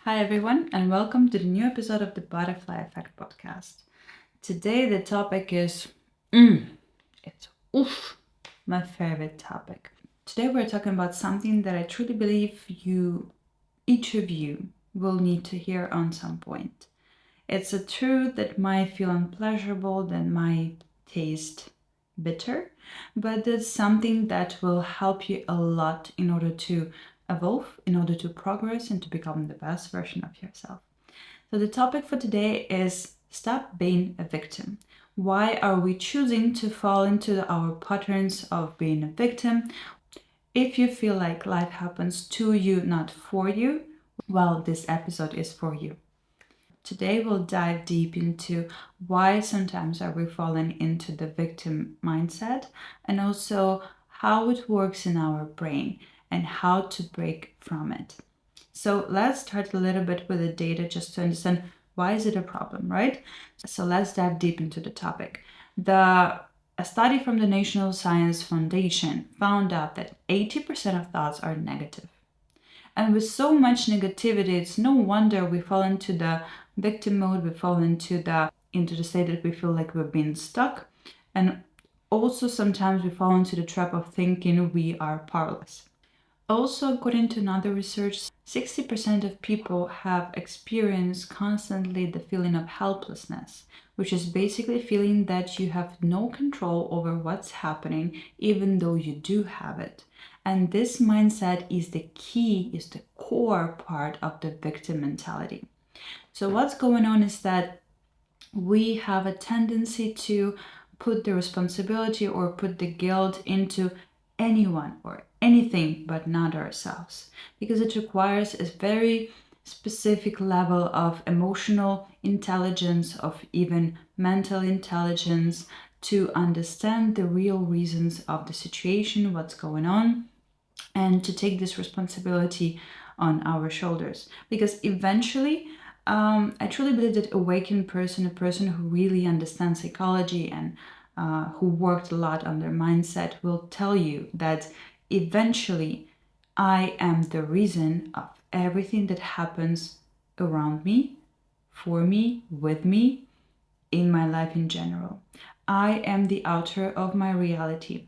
Hi, everyone, and welcome to the new episode of the Butterfly Effect podcast. Today, the topic is it's my favorite topic. Today, we're talking about something that I truly believe each of you, will need to hear on some point. It's a truth that might feel unpleasurable, that might taste bitter, but it's something that will help you a lot in order to evolve, in order to progress, and to become the best version of yourself. So, the topic for today is stop being a victim. Why are we choosing to fall into our patterns of being a victim? If you feel like life happens to you, not for you, well, this episode is for you. Today we'll dive deep into why sometimes are we falling into the victim mindset and also how it works in our brain and how to break from it. So let's start a little bit with the data just to understand why is it a problem, right? So let's dive deep into the topic. A study from the National Science Foundation found out that 80% of thoughts are negative. And with so much negativity, it's no wonder we fall into the victim mode, we fall into the state that we feel like we're being stuck. And also sometimes we fall into the trap of thinking we are powerless. Also, according to another research, 60% of people have experienced constantly the feeling of helplessness, which is basically feeling that you have no control over what's happening, even though you do have it. And this mindset is the core part of the victim mentality. So, what's going on is that we have a tendency to put the responsibility or put the guilt into anyone or anything but not ourselves, because it requires a very specific level of emotional intelligence, of even mental intelligence, to understand the real reasons of the situation, what's going on, and to take this responsibility on our shoulders. Because eventually, I truly believe that awakened person, a person who really understands psychology and who worked a lot on their mindset, will tell you that eventually I am the reason of everything that happens around me, for me, with me, in my life in general. I am the author of my reality.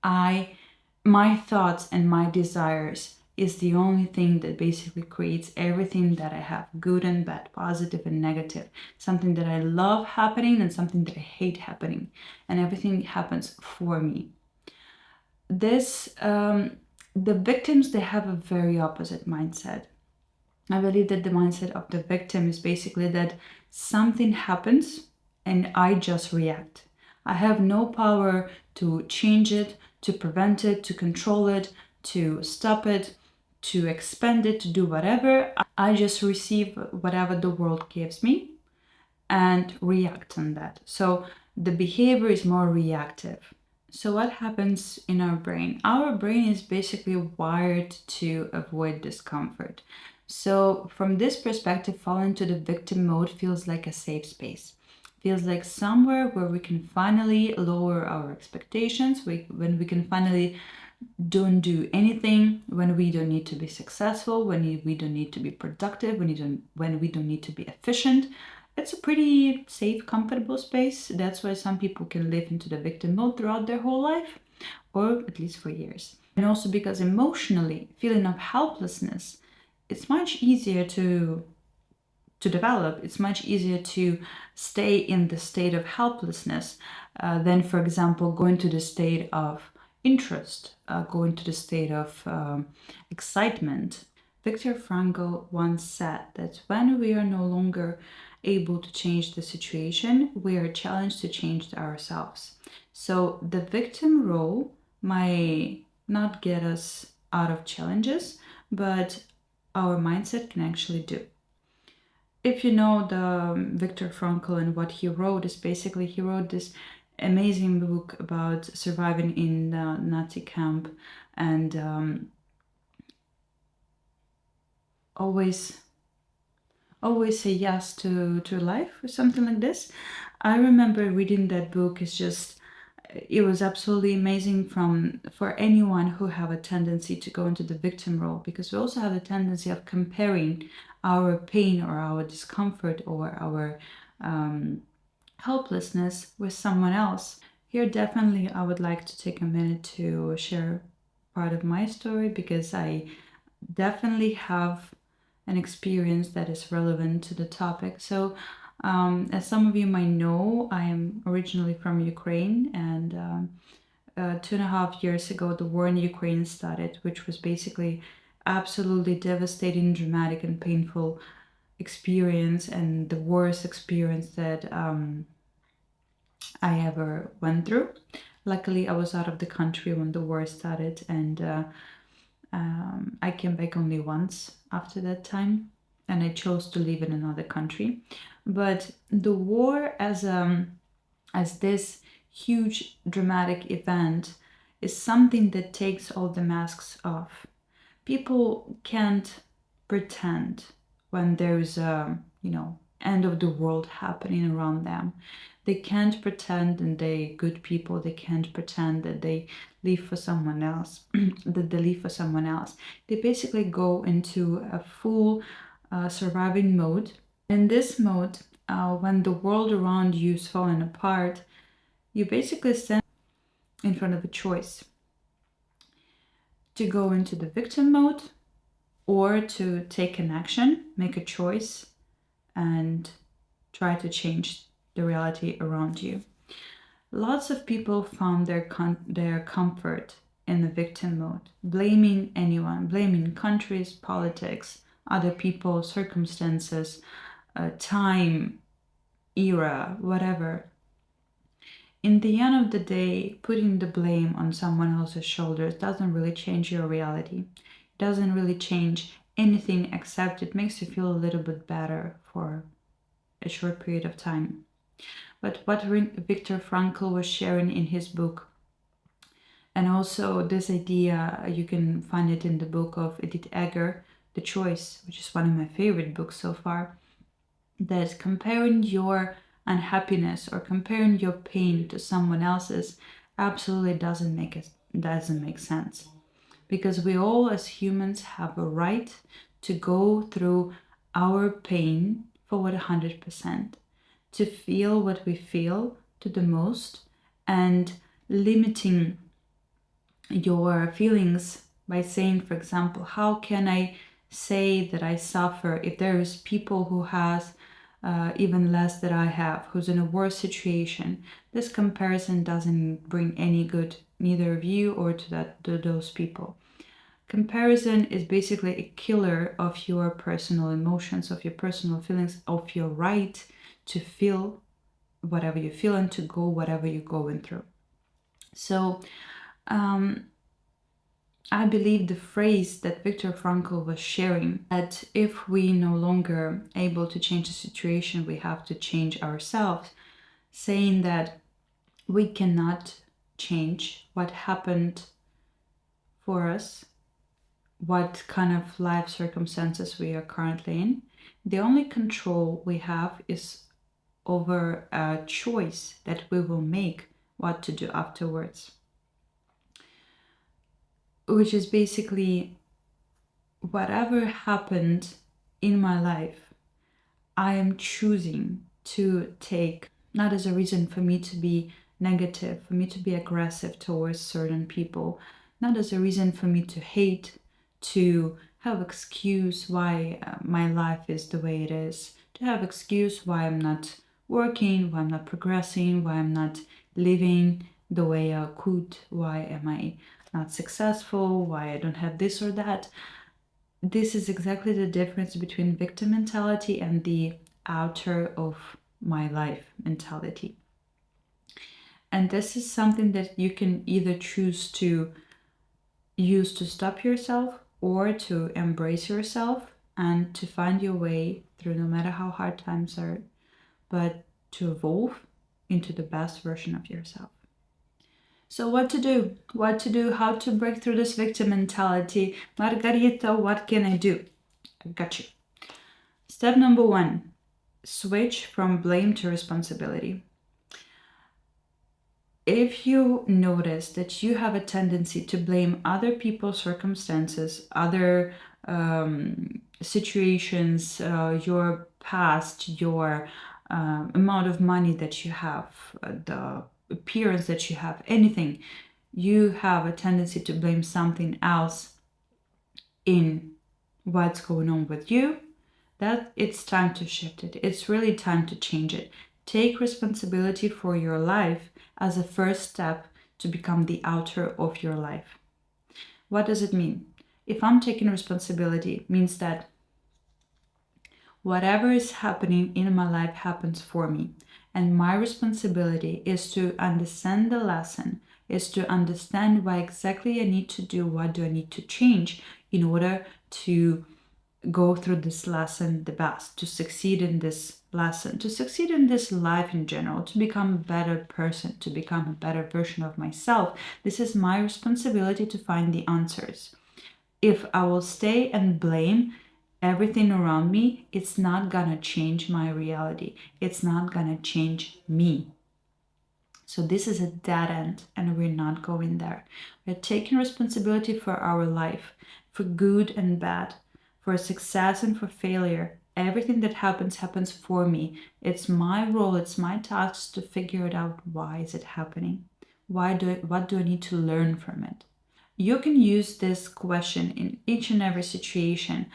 My thoughts and my desires is the only thing that basically creates everything that I have, good and bad, positive and negative, something that I love happening and something that I hate happening, and everything happens for me. The victims, they have a very opposite mindset. I believe that the mindset of the victim is basically that something happens and I just react. I have no power to change it, to prevent it, to control it, to stop it, to expand it, to do whatever. I just receive whatever the world gives me and react on that. So the behavior is more reactive. So what happens in our brain? Our brain is basically wired to avoid discomfort. So from this perspective, falling into the victim mode feels like a safe space. Feels like somewhere where we can finally lower our expectations, when we can finally don't do anything, when we don't need to be successful, when we don't need to be productive, when we don't need to be efficient. It's a pretty safe, comfortable space. That's why some people can live into the victim mode throughout their whole life, or at least for years. And also because emotionally, feeling of helplessness, it's much easier to develop. It's much easier to stay in the state of helplessness than, for example, going to the state of interest, going to the state of excitement. Viktor Frankl once said that when we are no longer able to change the situation, we are challenged to change ourselves. So the victim role might not get us out of challenges, but our mindset can actually do. If you know the Viktor Frankl and what he wrote, is basically he wrote this amazing book about surviving in the Nazi camp and always say yes to life or something like this. I remember reading that book. It was absolutely amazing for anyone who have a tendency to go into the victim role, because we also have a tendency of comparing our pain or our discomfort or our helplessness with someone else. Here, definitely, I would like to take a minute to share part of my story because I definitely have an experience that is relevant to the topic. So, as some of you might know, I am originally from Ukraine, and 2.5 years ago, the war in Ukraine started, which was basically absolutely devastating, dramatic, and painful experience, and the worst experience that I ever went through. Luckily, I was out of the country when the war started, and I came back only once after that time, and I chose to live in another country. But the war as this huge dramatic event is something that takes all the masks off. People can't pretend when there's a end of the world happening around them. They can't pretend that they good people. They can't pretend that they live for someone else. that they live for someone else. They basically go into a full surviving mode. In this mode, when the world around you is falling apart, you basically stand in front of a choice to go into the victim mode or to take an action, make a choice, and try to change the reality around you. Lots of people found their comfort in the victim mode, blaming anyone, blaming countries, politics, other people, circumstances, time, era, whatever. In the end of the day, putting the blame on someone else's shoulders doesn't really change your reality. It doesn't really change anything except it makes you feel a little bit better for a short period of time. But what Viktor Frankl was sharing in his book, and also this idea, you can find it in the book of Edith Eger, The Choice, which is one of my favorite books so far, that comparing your unhappiness or comparing your pain to someone else's absolutely doesn't make sense, because we all as humans have a right to go through our pain for 100%, to feel what we feel to the most, and limiting your feelings by saying, for example, how can I say that I suffer if there is people who has even less that I have, who's in a worse situation. This comparison doesn't bring any good neither of you or to those people. Comparison is basically a killer of your personal emotions, of your personal feelings, of your right to feel whatever you feel and to go whatever you're going through. So I believe the phrase that Viktor Frankl was sharing, that if we no longer able to change the situation, we have to change ourselves, saying that we cannot change what happened for us, what kind of life circumstances we are currently in. The only control we have is over a choice that we will make what to do afterwards, which is basically whatever happened in my life, I am choosing to take, not as a reason for me to be negative, for me to be aggressive towards certain people, not as a reason for me to hate, to have excuse why my life is the way it is, to have excuse why I'm not working, why I'm not progressing, why I'm not living the way I could, why am I not successful, why I don't have this or that. This is exactly the difference between victim mentality and the outer of my life mentality. And this is something that you can either choose to use to stop yourself or to embrace yourself and to find your way through no matter how hard times are, but to evolve into the best version of yourself. So what to do? What to do? How to break through this victim mentality? Margarita, what can I do? I've got you. Step number 1, switch from blame to responsibility. If you notice that you have a tendency to blame other people's circumstances, other situations, your past, your amount of money that you have, the appearance that you have, anything, you have a tendency to blame something else in what's going on with you, that it's time to shift it. It's really time to change it. Take responsibility for your life as a first step to become the author of your life. What does it mean? If I'm taking responsibility, it means that whatever is happening in my life happens for me. And my responsibility is to understand the lesson, is to understand why exactly I need to do, what do I need to change in order to go through this lesson the best, to succeed in this lesson, to succeed in this life in general, to become a better person, to become a better version of myself. This is my responsibility to find the answers. If I will stay and blame everything around me, it's not gonna change my reality. It's not gonna change me. So this is a dead end and we're not going there. We're taking responsibility for our life, for good and bad, for success and for failure. Everything that happens for me. It's my role, it's my task to figure it out. Why is it happening? What do I need to learn from it? You can use this question in each and every situation.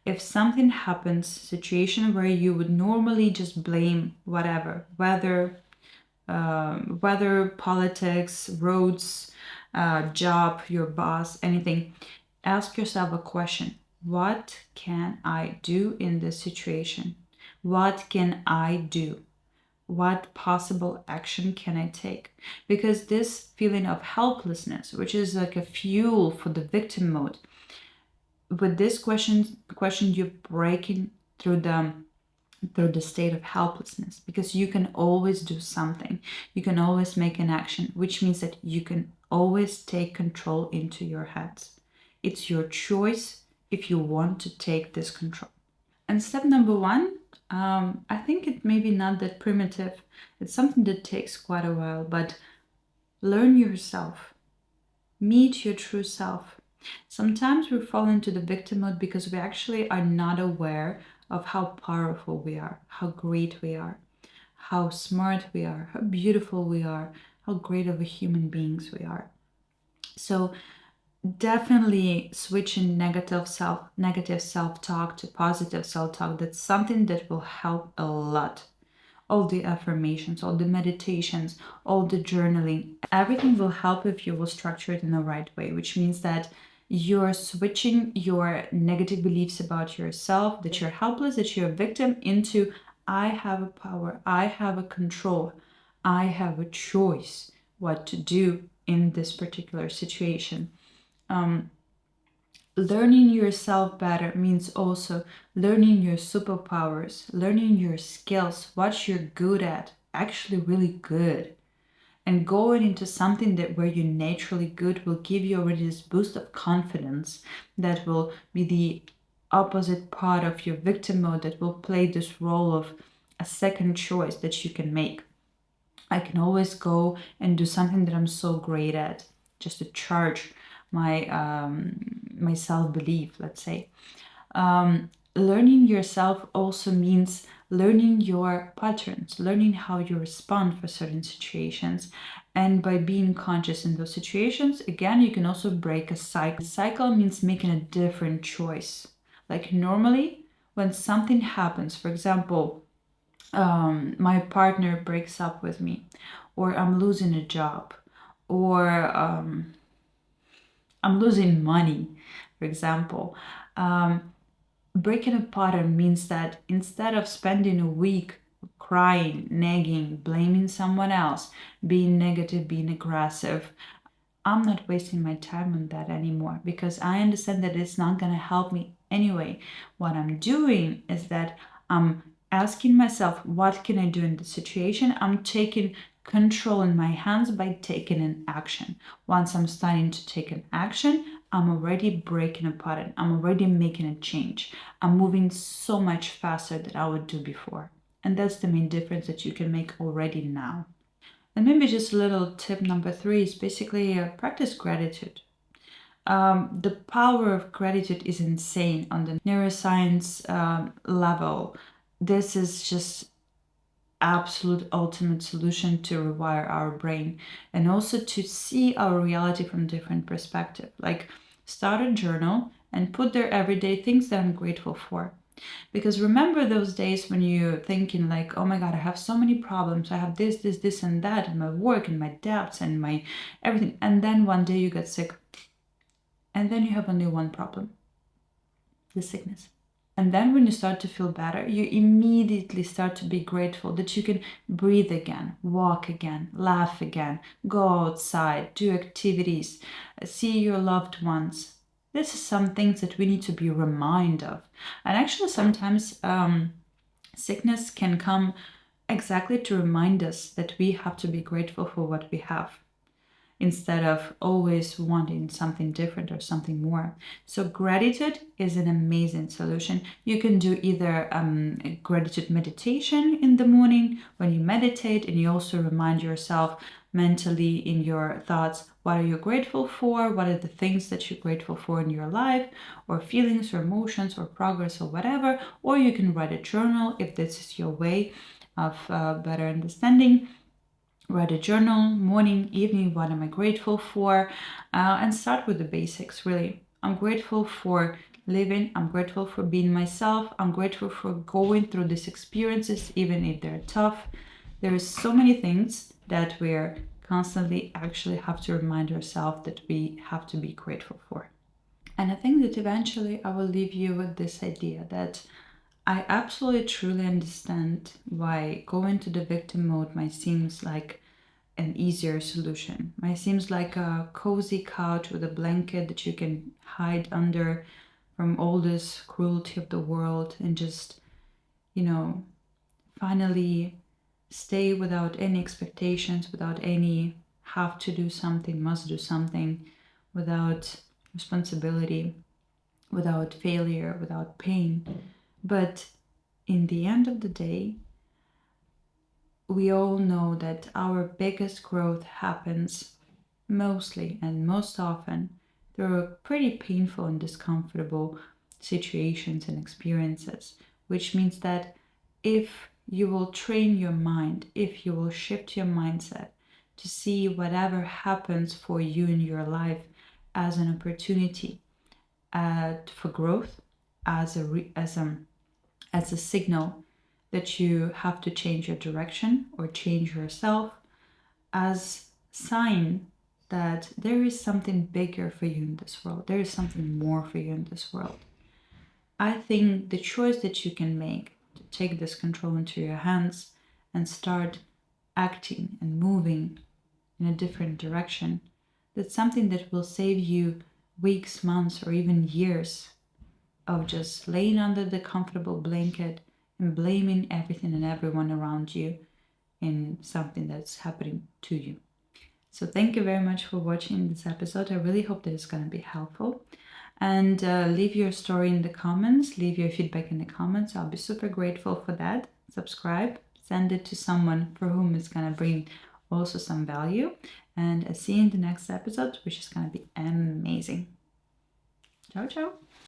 If something happens, situation where you would normally just blame whatever, weather, politics, roads, job, your boss, anything, ask yourself a question. What can I do in this situation? What can I do? What possible action can I take? Because this feeling of helplessness, which is like a fuel for the victim mode, with this question you're breaking through the state of helplessness, because you can always do something. You can always make an action, which means that you can always take control into your hands. It's your choice if you want to take this control. And step number one, I think it may be not that primitive. It's something that takes quite a while, but learn yourself. Meet your true self. Sometimes we fall into the victim mode because we actually are not aware of how powerful we are, how great we are, how smart we are, how beautiful we are, how great of a human beings we are. So definitely switching negative self-talk to positive self-talk. That's something that will help a lot. All the affirmations, all the meditations, all the journaling, everything will help if you will structure it in the right way, which means that you're switching your negative beliefs about yourself, that you're helpless, that you're a victim, into I have a power, I have a control, I have a choice what to do in this particular situation. Learning yourself better means also learning your superpowers, learning your skills, what you're good at, actually really good. And going into something that where you're naturally good will give you already this boost of confidence that will be the opposite part of your victim mode, that will play this role of a second choice that you can make. I can always go and do something that I'm so great at, just to charge my self-belief, let's say. Learning yourself also means learning your patterns, learning how you respond for certain situations. And by being conscious in those situations, again, you can also break a cycle. Cycle means making a different choice. Like normally, when something happens, for example, my partner breaks up with me, or I'm losing a job, or I'm losing money, for example. Breaking a pattern means that instead of spending a week crying, nagging, blaming someone else, being negative, being aggressive, I'm not wasting my time on that anymore, because I understand that it's not going to help me anyway. What I'm doing is that I'm asking myself, what can I do in this situation? I'm taking control in my hands by taking an action. Once I'm starting to take an action, I'm already breaking a pattern. I'm already making a change. I'm moving so much faster than I would do before. And that's the main difference that you can make already now. And maybe just a little tip number 3 is basically practice gratitude. The power of gratitude is insane on the neuroscience level. This is just absolute ultimate solution to rewire our brain and also to see our reality from different perspective. Like, start a journal and put there everyday things that I'm grateful for. Because remember those days when you're thinking like, oh my God, I have so many problems. I have this, and that, and my work and my debts and my everything. And then one day you get sick. And then you have only one problem, the sickness. And then when you start to feel better, you immediately start to be grateful that you can breathe again, walk again, laugh again, go outside, do activities, see your loved ones. This is some things that we need to be reminded of. And actually sometimes sickness can come exactly to remind us that we have to be grateful for what we have, instead of always wanting something different or something more. So gratitude is an amazing solution. You can do either a gratitude meditation in the morning when you meditate, and you also remind yourself mentally in your thoughts, what are you grateful for? What are the things that you're grateful for in your life, or feelings or emotions or progress or whatever. Or you can write a journal if this is your way of better understanding. Write a journal, morning, evening, what am I grateful for? And start with the basics, really. I'm grateful for living. I'm grateful for being myself. I'm grateful for going through these experiences, even if they're tough. There is so many things that we're constantly actually have to remind ourselves that we have to be grateful for. And I think that eventually I will leave you with this idea that I absolutely truly understand why going to the victim mode might seem like an easier solution. Might seems like a cozy couch with a blanket that you can hide under from all this cruelty of the world and just, finally stay without any expectations, without any have to do something, must do something, without responsibility, without failure, without pain. But in the end of the day, we all know that our biggest growth happens mostly and most often through pretty painful and discomfortable situations and experiences, which means that if you will train your mind, if you will shift your mindset to see whatever happens for you in your life as an opportunity for growth, as a signal that you have to change your direction or change yourself, as sign that there is something bigger for you in this world. There is something more for you in this world. I think the choice that you can make to take this control into your hands and start acting and moving in a different direction, that's something that will save you weeks, months, or even years of just laying under the comfortable blanket and blaming everything and everyone around you in something that's happening to you. So thank you very much for watching this episode. I really hope that it's going to be helpful. And leave your story in the comments, leave your feedback in the comments. I'll be super grateful for that. Subscribe, send it to someone for whom it's going to bring also some value. And I'll see you in the next episode, which is going to be amazing. Ciao, ciao.